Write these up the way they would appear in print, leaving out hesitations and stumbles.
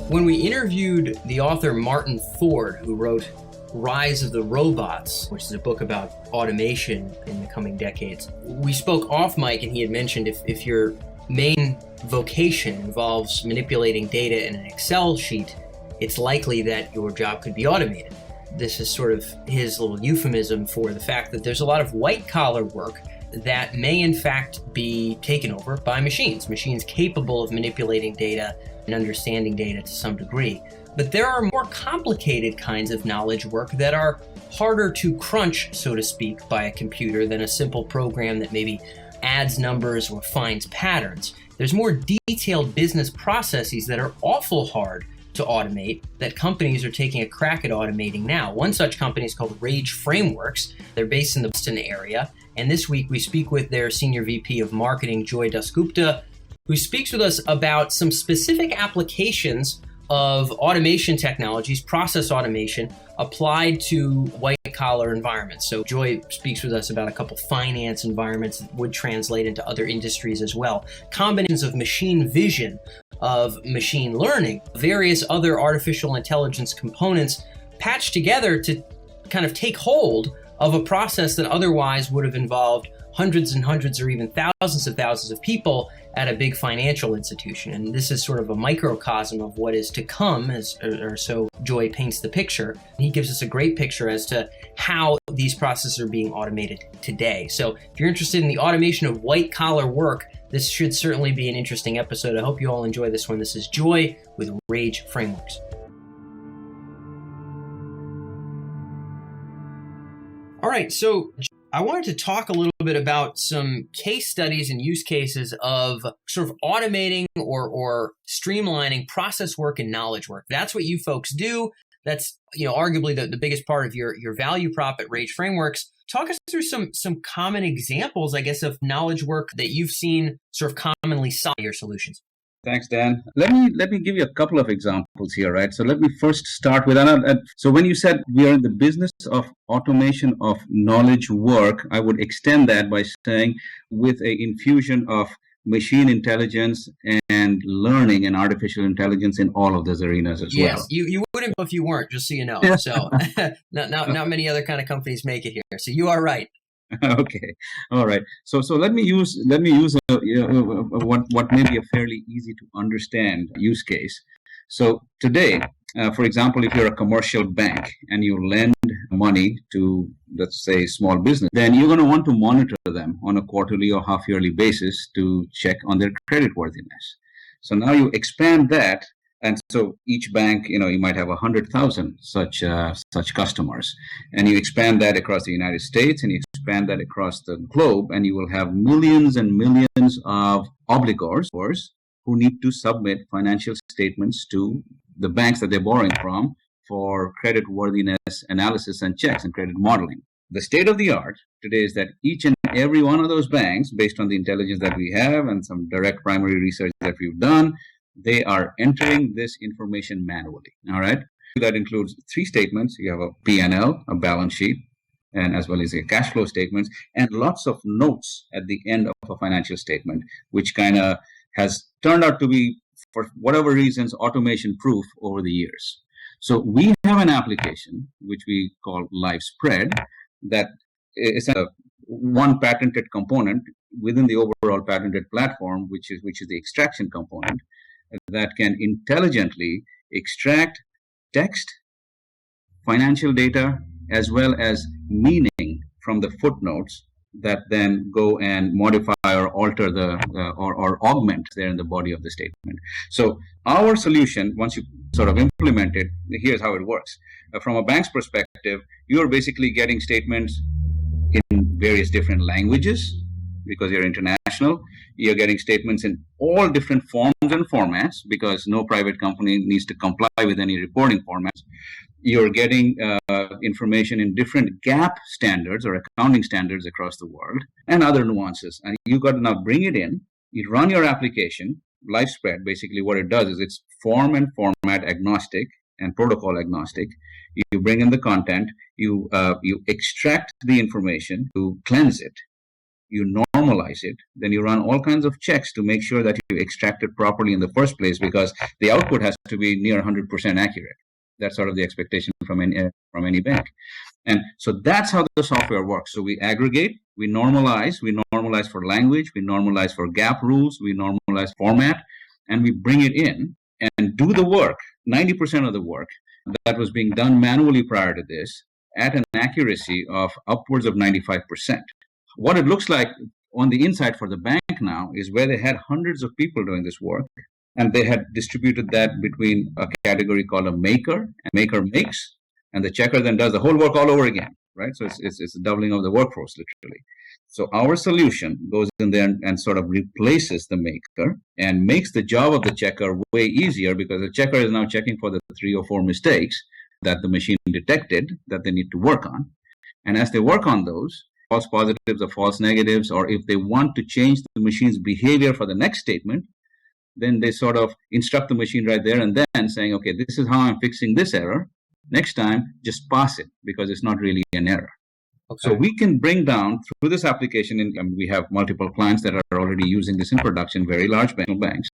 When we interviewed the author Martin Ford, who wrote Rise of the Robots, which is a book about automation in the coming decades, we spoke off mic and he had mentioned if your main vocation involves manipulating data in an Excel sheet, it's likely that your job could be automated. This is sort of his little euphemism for the fact that there's a lot of white-collar work that may in fact be taken over by machines capable of manipulating data and understanding data to some degree. But there are more complicated kinds of knowledge work that are harder to crunch, so to speak, by a computer than a simple program that maybe adds numbers or finds patterns. There's more detailed business processes that are awful hard to automate that companies are taking a crack at automating now. One such company is called Rage Frameworks. They're based in the Boston area. And this week we speak with their Senior VP of Marketing, Joy Dasgupta, who speaks with us about some specific applications of automation technologies, process automation, applied to white-collar environments. So Joy speaks with us about a couple finance environments that would translate into other industries as well. Combinations of machine vision, of machine learning, various other artificial intelligence components patched together to kind of take hold of a process that otherwise would have involved hundreds and hundreds or even thousands of people at a big financial institution. And this is sort of a microcosm of what is to come, or so Joy paints the picture. He gives us a great picture as to how these processes are being automated today. So if you're interested in the automation of white-collar work, this should certainly be an interesting episode. I hope you all enjoy this one. This is Joy with Rage Frameworks. All right, so I wanted to talk a little bit about some case studies and use cases of sort of automating or streamlining process work and knowledge work. That's what you folks do. That's, arguably the biggest part of your value prop at Rage Frameworks. Talk us through some common examples, I guess, of knowledge work that you've seen sort of commonly solve your solutions. Thanks, Dan. Let me give you a couple of examples here, right? So let me first start with so when you said we are in the business of automation of knowledge work, I would extend that by saying with an infusion of machine intelligence and learning and artificial intelligence in all of those arenas as well. Yes, you wouldn't if you weren't, just so you know. So not many other kind of companies make it here. So you are right. Okay. All right. So let me use what may be a fairly easy to understand use case. So today, for example, if you're a commercial bank and you lend money to, let's say, small business, then you're going to want to monitor them on a quarterly or half-yearly basis to check on their creditworthiness. So now you expand that. And so each bank, you might have 100,000 such customers, and you expand that across the United States, and you expand that across the globe, and you will have millions and millions of obligors who need to submit financial statements to the banks that they're borrowing from for creditworthiness analysis and checks and credit modeling. The state of the art today is that each and every one of those banks, based on the intelligence that we have and some direct primary research that we've done, they are entering this information manually. All right. That includes three statements. You have a P&L, a balance sheet, and as well as your cash flow statements, and lots of notes at the end of a financial statement, which kind of has turned out to be, for whatever reasons, automation proof over the years. So we have an application which we call LiveSpread that is one patented component within the overall patented platform, which is the extraction component, that can intelligently extract text, financial data, as well as meaning from the footnotes that then go and modify or alter or augment there in the body of the statement. So our solution, once you sort of implement it, here's how it works. From a bank's perspective, you're basically getting statements in various different languages because you're international. You're getting statements in all different forms and formats because no private company needs to comply with any reporting formats. You're getting information in different GAAP standards or accounting standards across the world and other nuances. And you've got to now bring it in. You run your application. LiveSpread, basically what it does is it's form and format agnostic and protocol agnostic. You bring in the content, you extract the information, you cleanse it, you normalize it, then you run all kinds of checks to make sure that you extract it properly in the first place, because the output has to be near 100% accurate. That's sort of the expectation from any bank. And so that's how the software works. So we aggregate, we normalize for language, we normalize for gap rules, we normalize format, and we bring it in and do the work, 90% of the work that was being done manually prior to this, at an accuracy of upwards of 95%. What it looks like on the inside for the bank now is where they had hundreds of people doing this work, and they had distributed that between a category called a maker, and maker makes, and the checker then does the whole work all over again, right? So it's a doubling of the workforce, literally. So our solution goes in there and sort of replaces the maker and makes the job of the checker way easier, because the checker is now checking for the 3 or 4 mistakes that the machine detected that they need to work on. And as they work on those, false positives or false negatives, or if they want to change the machine's behavior for the next statement, then they sort of instruct the machine right there and then, saying, okay, this is how I'm fixing this error. Next time, just pass it, because it's not really an error. Okay. So we can bring down through this application, and we have multiple clients that are already using this in production, very large banks,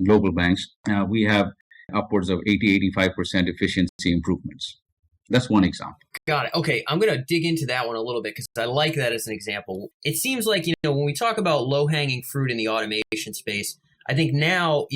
global banks. We have upwards of 80-85% efficiency improvements. That's one example. Got it. Okay, I'm going to dig into that one a little bit because I like that as an example. It seems like, when we talk about low-hanging fruit in the automation space, I think now,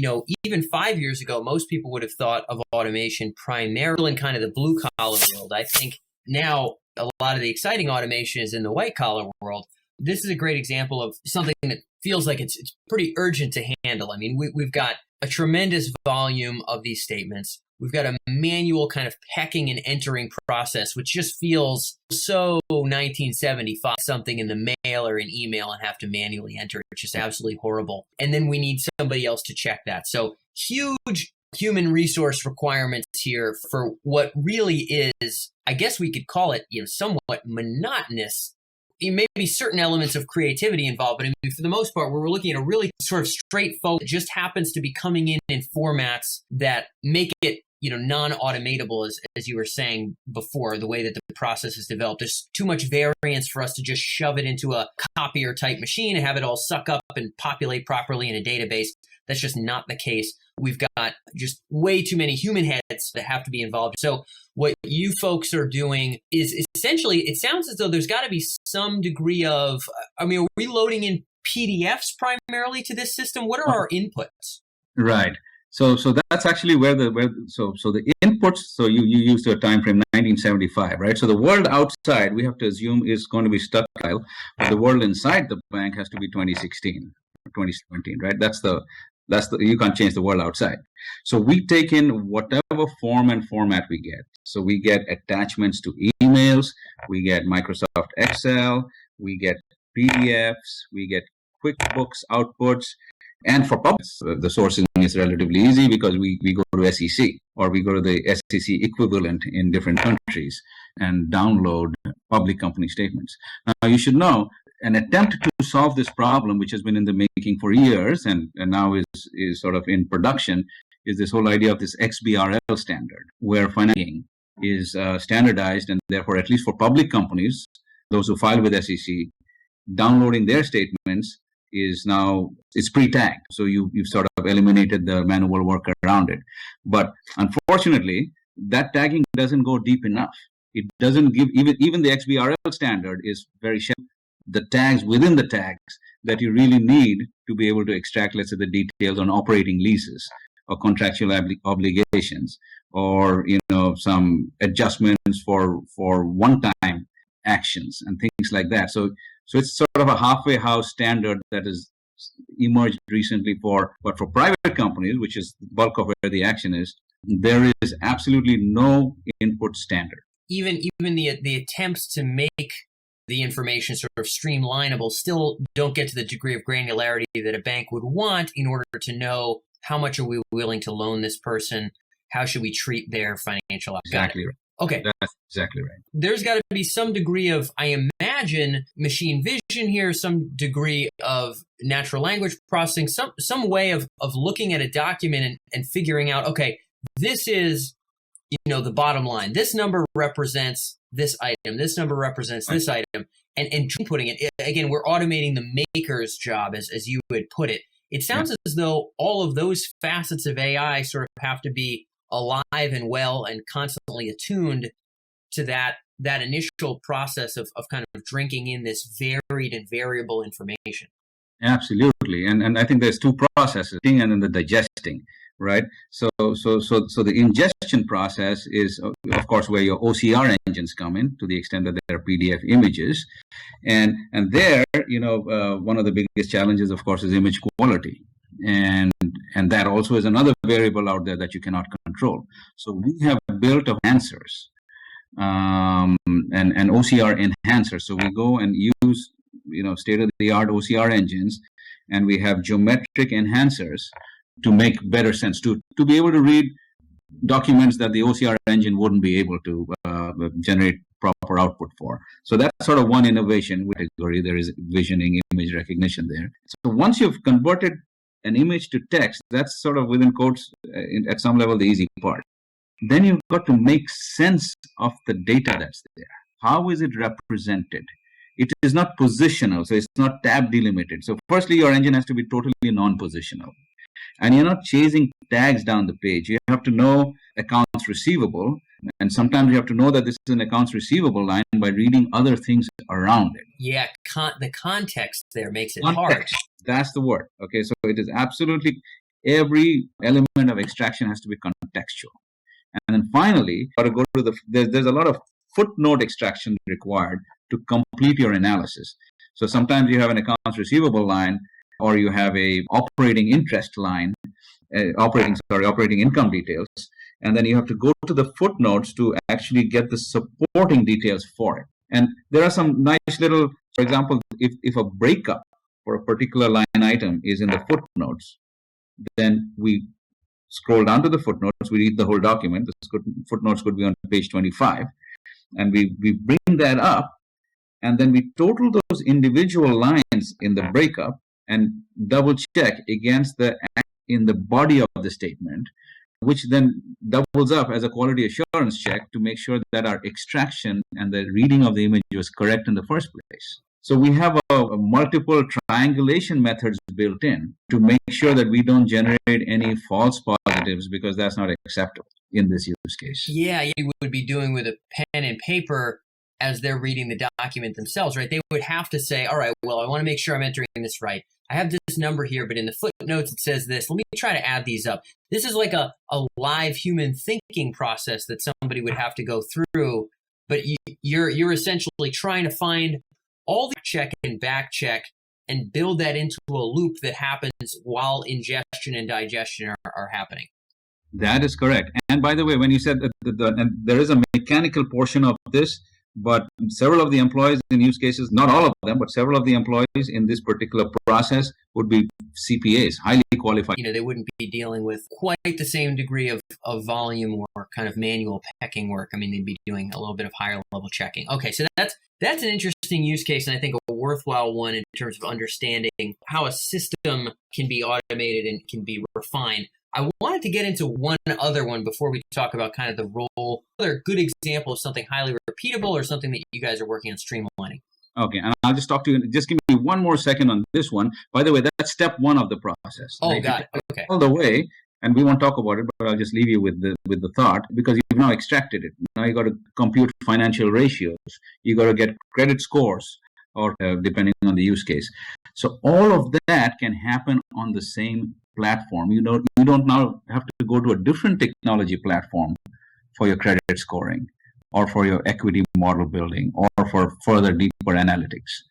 even 5 years ago, most people would have thought of automation primarily in kind of the blue-collar world. I think now a lot of the exciting automation is in the white-collar world. This is a great example of something that feels like it's pretty urgent to handle. I mean, we've got a tremendous volume of these statements. We've got a manual kind of pecking and entering process, which just feels so 1975, something in the mail or an email and have to manually enter. It's just absolutely horrible. And then we need somebody else to check that. So huge human resource requirements here for what really is, I guess we could call it, somewhat monotonous. Maybe certain elements of creativity involved, but I mean, for the most part, we're looking at a really sort of straightforward, it just happens to be coming in formats that make it, non-automatable, as you were saying before, the way that the process is developed. There's too much variance for us to just shove it into a copier type machine and have it all suck up and populate properly in a database. That's just not the case. We've got just way too many human heads that have to be involved. So what you folks are doing is essentially, it sounds as though there's got to be some degree of, are we loading in PDFs primarily to this system? What are our inputs? Right. So that's actually where the inputs. So you used a time frame 1975, right? So the world outside, we have to assume, is going to be stuctile, but the world inside the bank has to be 2016, 2017, right? That's the you can't change the world outside. So we take in whatever form and format we get. So we get attachments to emails, we get Microsoft Excel, we get PDFs, we get QuickBooks outputs. And for public, the sourcing is relatively easy because we go to SEC, or we go to the SEC equivalent in different countries and download public company statements. Now, you should know, an attempt to solve this problem, which has been in the making for years and now is sort of in production, is this whole idea of this XBRL standard, where financing is standardized, and therefore, at least for public companies, those who file with SEC, downloading their statements is now, it's pre-tagged. So you've sort of eliminated the manual work around it. But unfortunately, that tagging doesn't go deep enough. It doesn't give, even the XBRL standard is very shallow. The tags within the tags that you really need to be able to extract, let's say, the details on operating leases or contractual obligations, or some adjustments for one-time actions and things like that. So it's sort of a halfway house standard that has emerged recently but for private companies, which is the bulk of where the action is, there is absolutely no input standard. Even the attempts to make the information sort of streamlinable still don't get to the degree of granularity that a bank would want in order to know how much are we willing to loan this person, how should we treat their financial. Exactly right. Okay. That's exactly right. There's got to be some degree of, I imagine, machine vision here, some degree of natural language processing, some way of looking at a document and figuring out, okay, this is, the bottom line. This number represents this item. This number represents this item. And putting it, again, we're automating the maker's job, as you would put it. It sounds as though all of those facets of AI sort of have to be alive and well and constantly attuned to that initial process of kind of drinking in this varied and variable information. Absolutely. And I think there's two processes, and then the digesting, right? So the ingestion process is, of course, where your OCR engines come in, to the extent that they're PDF images. And there, one of the biggest challenges, of course, is image quality. And that also is another variable out there that you cannot control. So we have built enhancers, and OCR enhancers. So we go and use state-of-the-art OCR engines, and we have geometric enhancers to make better sense, to be able to read documents that the OCR engine wouldn't be able to generate proper output for. So that's sort of one innovation category. There is visioning, image recognition there. So once you've converted an image to text, that's sort of within quotes, at some level, the easy part. Then you've got to make sense of the data that's there. How is it represented? It is not positional, so it's not tab delimited. So firstly, your engine has to be totally non-positional. And you're not chasing tags down the page. You have to know accounts receivable. And sometimes you have to know that this is an accounts receivable line by reading other things around it. Yeah, the context there makes it hard. That's the word. Okay, so it is absolutely, every element of extraction has to be contextual. And then finally, got to go to there's a lot of footnote extraction required to complete your analysis. So sometimes you have an accounts receivable line, or you have a operating interest line, operating income details, and then you have to go to the footnotes to actually get the supporting details for it. And there are some nice little, for example, if a breakup for a particular line item is in the footnotes, then we scroll down to the footnotes, we read the whole document. The footnotes could be on page 25, and we bring that up, and then we total those individual lines in the breakup and double check against in the body of the statement, which then doubles up as a quality assurance check to make sure that our extraction and the reading of the image was correct in the first place. So we have a multiple triangulation methods built in to make sure that we don't generate any false positives, because that's not acceptable in this use case. Yeah, you would be doing with a pen and paper as they're reading the document themselves, right? They would have to say, all right, well, I want to make sure I'm entering this right. I have this number here, but in the footnotes it says this. Let me try to add these up. This is like a live human thinking process that somebody would have to go through, but you're essentially trying to find all the check and back check and build that into a loop that happens while ingestion and digestion are happening. That is correct. And by the way, when you said that there is a mechanical portion of this, but several of the employees in use cases, not all of them, but several of the employees in this particular process would be CPAs, highly qualified. They wouldn't be dealing with quite the same degree of volume or kind of manual pecking work. I mean, they'd be doing a little bit of higher level checking. Okay, so that's an interesting use case, and I think a worthwhile one in terms of understanding how a system can be automated and can be refined. I wanted to get into one other one before we talk about kind of the role. Another good example of something highly repeatable or something that you guys are working on streamlining. Okay, and I'll just talk to you. Just give me one more second on this one. By the way, that's step one of the process. Oh, got it. Okay. All the way, and we won't talk about it, but I'll just leave you with the thought, because you've now extracted it. Now you got to compute financial ratios. You got to get credit scores, or depending on the use case. So all of that can happen on the same platform. You don't now have to go to a different technology platform for your credit scoring, or for your equity model building, or for further deeper analytics.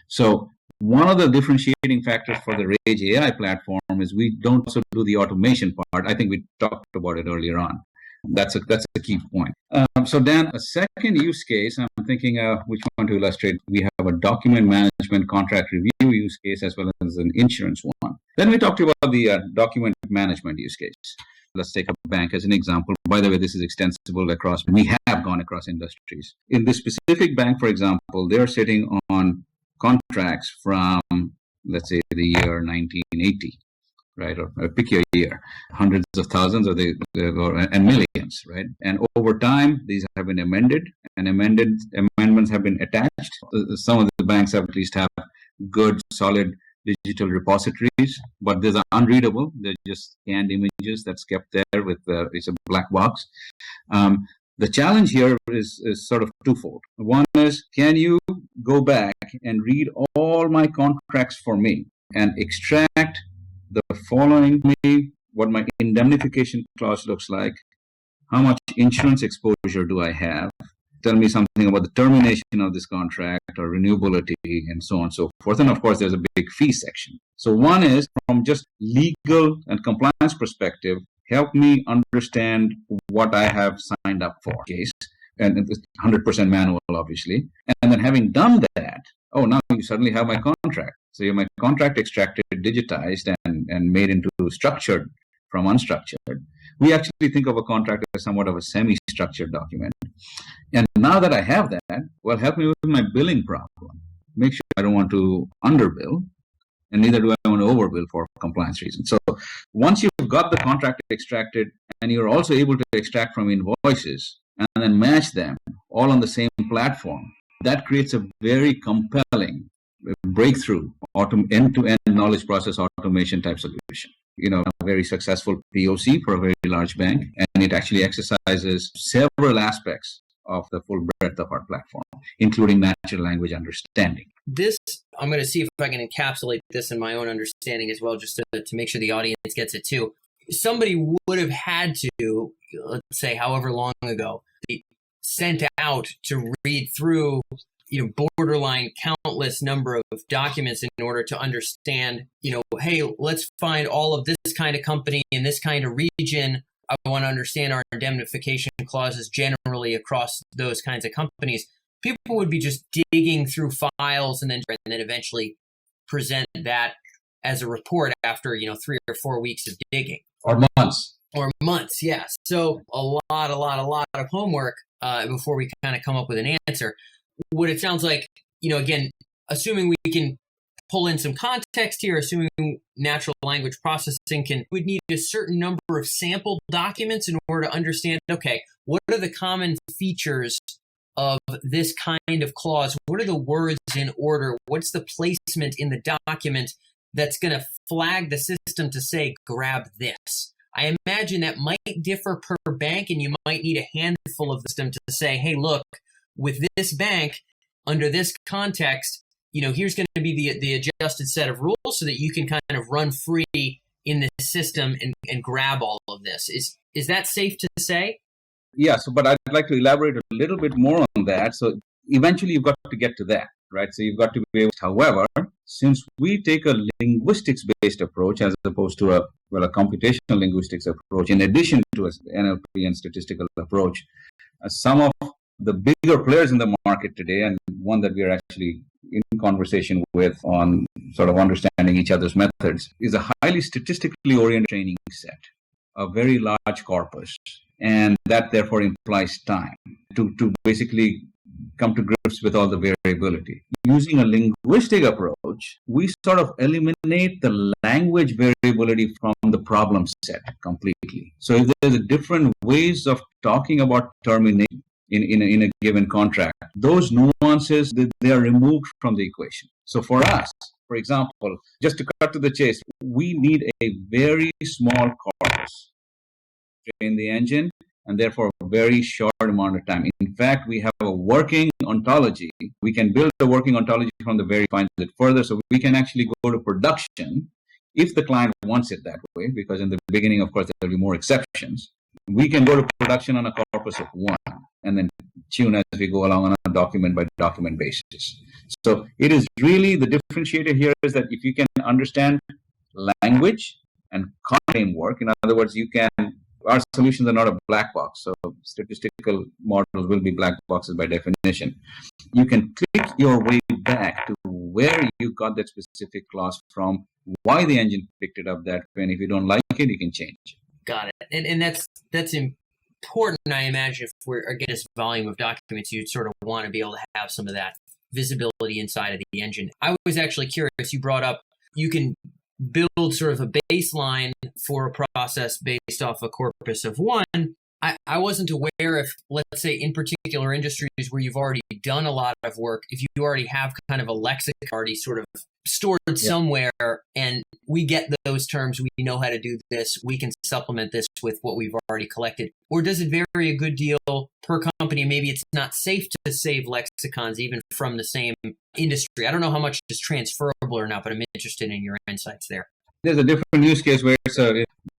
So one of the differentiating factors for the Rage AI platform is we don't also do the automation part. I think we talked about it earlier on. That's a key point. So Dan, a second use case, I'm thinking which one to illustrate. We have a document management contract review use case, as well as an insurance one. Then we talked about the document management use case. Let's take a bank as an example. By the way, this is extensible across, we have gone across industries. In this specific bank, for example, they're sitting on contracts from, let's say, the year 1980, right? Or pick your year, hundreds of thousands and millions, right? And over time, these have been amended, and amendments have been attached. Some of the banks have at least have good, solid digital repositories, but these are unreadable. They're just scanned images that's kept there with it's a black box. The challenge here is sort of twofold. One is, can you go back and read all my contracts for me and extract the following me, what my indemnification clause looks like, how much insurance exposure do I have, tell me something about the termination of this contract or renewability and so on and so forth. And of course, there's a big fee section. So one is from just legal and compliance perspective, help me understand what I have signed up for, case, and it's 100% manual, obviously. And then having done that, oh, now you suddenly have my contract. So you have my contract extracted, digitized, and made into structured from unstructured. We actually think of a contract as somewhat of a semi-structured document. And now that I have that, well, help me with my billing problem. Make sure I don't want to underbill, and neither do I want to overbill for compliance reasons. So once you've got the contract extracted, and you're also able to extract from invoices and then match them all on the same platform, that creates a very compelling breakthrough end-to-end knowledge process automation type solution. A very successful POC for a very large bank, and it actually exercises several aspects of the full breadth of our platform, including natural language understanding. I'm going to see if I can encapsulate this in my own understanding as well, just to make sure the audience gets it too. Somebody would have had to, let's say, however long ago, be sent out to read through borderline countless number of documents in order to understand, hey, let's find all of this kind of company in this kind of region. I want to understand our indemnification clauses generally across those kinds of companies. People would be just digging through files and then eventually present that as a report after, 3 or 4 weeks of digging. Or months. Yes. So a lot of homework before we kind of come up with an answer. What it sounds like, again, assuming we can pull in some context here, assuming natural language processing would need a certain number of sample documents in order to understand, okay, what are the common features of this kind of clause? What are the words in order? What's the placement in the document that's going to flag the system to say, grab this? I imagine that might differ per bank, and you might need a handful of them to say, hey, look, with this bank, under this context, here's going to be the adjusted set of rules so that you can kind of run free in the system and grab all of this. Is that safe to say? Yeah, but I'd like to elaborate a little bit more on that. So eventually you've got to get to that, right? So you've got to be able to, however, since we take a linguistics-based approach as opposed to a computational linguistics approach, in addition to an NLP and statistical approach, some of the bigger players in the market today, and one that we are actually in conversation with on sort of understanding each other's methods, is a highly statistically oriented training set, a very large corpus. And that therefore implies time to basically come to grips with all the variability. Using a linguistic approach, we sort of eliminate the language variability from the problem set completely. So if there's different ways of talking about termination in a given contract, those nuances, they are removed from the equation. So for us, for example, just to cut to the chase, we need a very small corpus to train the engine, and therefore a very short amount of time. In fact, we have a working ontology. We can build a working ontology from the very fine it further, so we can actually go to production if the client wants it that way, because in the beginning, of course, there will be more exceptions. We can go to production on a corpus of one and then tune as we go along on a document by document basis. So it is really the differentiator here is that if you can understand language and framework, in other words, our solutions are not a black box. So statistical models will be black boxes by definition. You can click your way back to where you got that specific clause from, why the engine picked it up that way, and if you don't like it, you can change it. Got it. And that's important, I imagine, if we're getting this volume of documents, you'd sort of want to be able to have some of that visibility inside of the engine. I was actually curious, you brought up you can build sort of a baseline for a process based off a corpus of one, I wasn't aware if, let's say, in particular industries where you've already done a lot of work, if you already have kind of a lexicon already sort of stored somewhere, and we get those terms, we know how to do this, we can supplement this with what we've already collected. Or does it vary a good deal per company? Maybe it's not safe to save lexicons even from the same industry. I don't know how much is transferable or not, but I'm interested in your insights there. There's a different use case where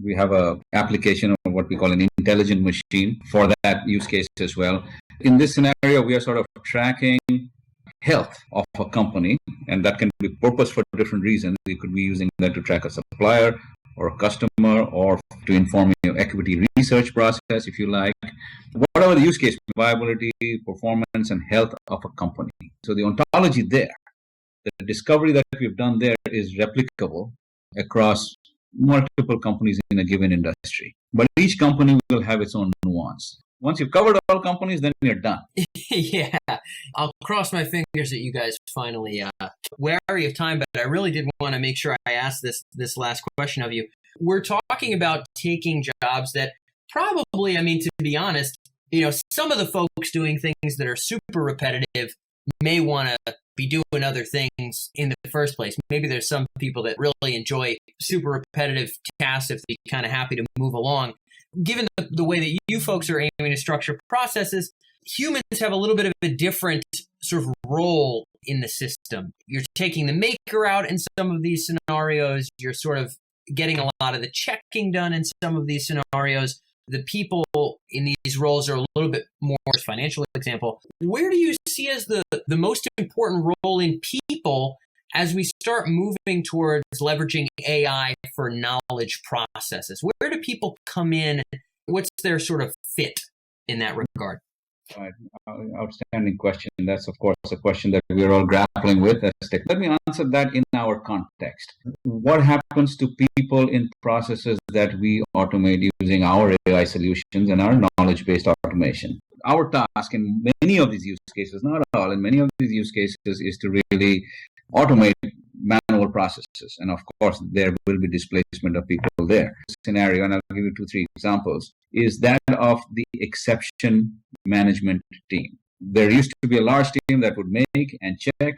we have a application of what we call an intelligent machine for that use case as well. In this scenario, we are sort of tracking health of a company, and that can be purpose for different reasons. We could be using that to track a supplier or a customer, or to inform your equity research process, if you like. Whatever the use case, viability, performance, and health of a company. So the ontology there, the discovery that we've done there is replicable across multiple companies in a given industry. But each company will have its own nuance. Once you've covered all companies, then you're done. Yeah, I'll cross my fingers that you guys finally wary of time, but I really did want to make sure I asked this last question of you. We're talking about taking jobs that probably, I mean, to be honest, some of the folks doing things that are super repetitive may want to be doing other things in the first place. Maybe there's some people that really enjoy super repetitive tasks if they're kind of happy to move along. Given the way that you folks are aiming to structure processes, humans have a little bit of a different sort of role in the system. You're taking the maker out in some of these scenarios. You're sort of getting a lot of the checking done in some of these scenarios. The people in these roles are a little bit more financial example. Where do you see as the most important role in people as we start moving towards leveraging AI for knowledge processes? Where do people come in? What's their sort of fit in that regard? Right. Outstanding question. That's, of course, a question that we're all grappling with. Let me answer that in our context. What happens to people in processes that we automate using our AI solutions and our knowledge-based automation? Our task in many of these use cases, not all, in many of these use cases, is to really automate manual processes. And of course, there will be displacement of people there. Scenario, and I'll give you 2-3 examples, is that of the exception management team. There used to be a large team that would make and check.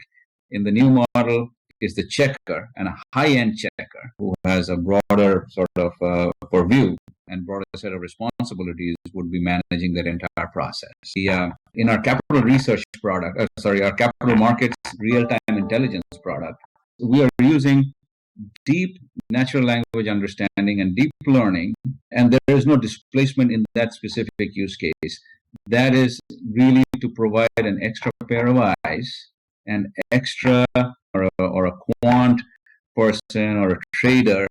In the new model is the checker, and a high-end checker who has a broader sort of purview and broader set of responsibilities would be managing that entire process. In our capital research product, our capital markets real-time intelligence product, we are using deep natural language understanding and deep learning, and there is no displacement in that specific use case. That is really to provide an extra pair of eyes, an extra or a quant person or a trader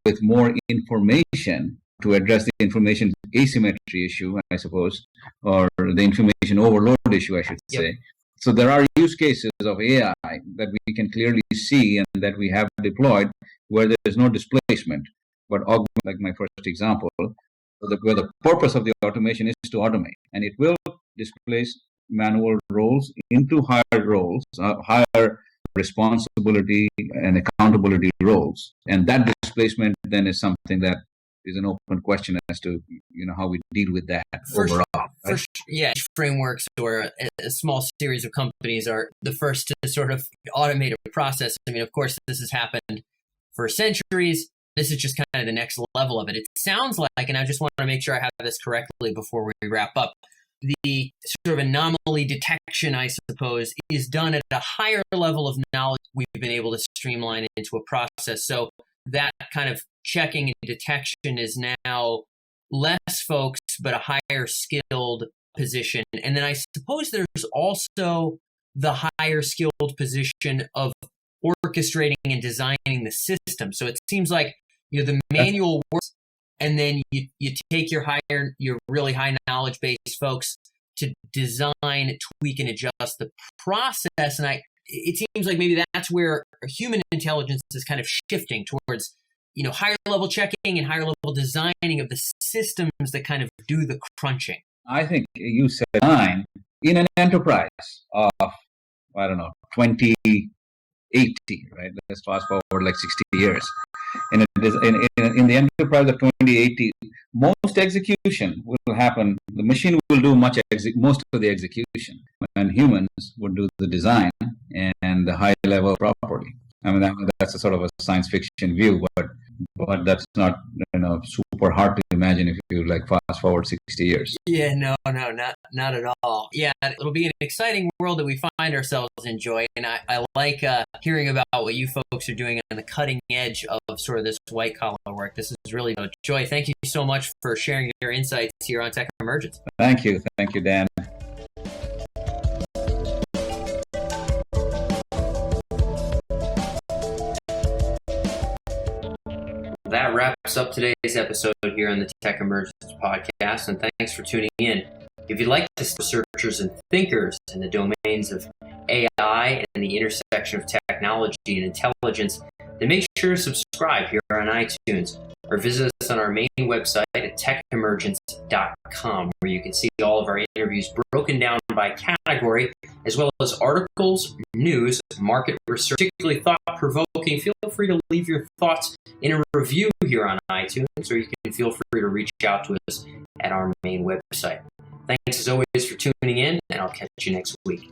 with more information to address the information asymmetry issue, I suppose, or the information overload issue, I should say. So there are use cases of AI that we can clearly see and that we have deployed where there is no displacement, but augment, like my first example, where the purpose of the automation is to automate, and it will displace manual roles into higher roles, higher responsibility and accountability roles. And that displacement then is something that is an open question as to how we deal with that overall. Right? Frameworks or a small series of companies are the first to sort of automate a process. I mean, of course, this has happened for centuries. This is just kind of the next level of it. It sounds like, and I just want to make sure I have this correctly before we wrap up, the sort of anomaly detection, I suppose, is done at a higher level of knowledge we've been able to streamline into a process. So that kind of checking and detection is now less folks, but a higher skilled position. And then I suppose there's also the higher skilled position of orchestrating and designing the system. So it seems like the manual works, and then you take your really high knowledge base folks to design, tweak, and adjust the process. And it seems like maybe that's where human intelligence is kind of shifting towards higher level checking and higher level designing of the systems that kind of do the crunching. I think you said 9 in an enterprise of 20 2080, right? Let's fast forward like 60 years. And it is in the enterprise of 2080, most execution will happen. The machine will do most of the execution, and humans will do the design and the high level property. I mean, that's a sort of a science fiction view, but that's not super hard to imagine if you like fast forward 60 years. Yeah, no, not at all. Yeah, it'll be an exciting world that we find ourselves in, Joy, and I like hearing about what you folks are doing on the cutting edge of sort of this white collar work. This is really Joy. Thank you so much for sharing your insights here on Tech Emergence. Thank you, Dan. That wraps up today's episode here on the Tech Emergence podcast, and thanks for tuning in. If you'd like to support researchers and thinkers in the domains of AI and the intersection of technology and intelligence, then make sure to subscribe here on iTunes or visit us on our main website at techemergence.com, where you can see all of our interviews broken down by category, as well as articles, news, market research, particularly thought-provoking. Feel free to leave your thoughts in a review here on iTunes, or you can feel free to reach out to us at our main website. Thanks as always for tuning in, and I'll catch you next week.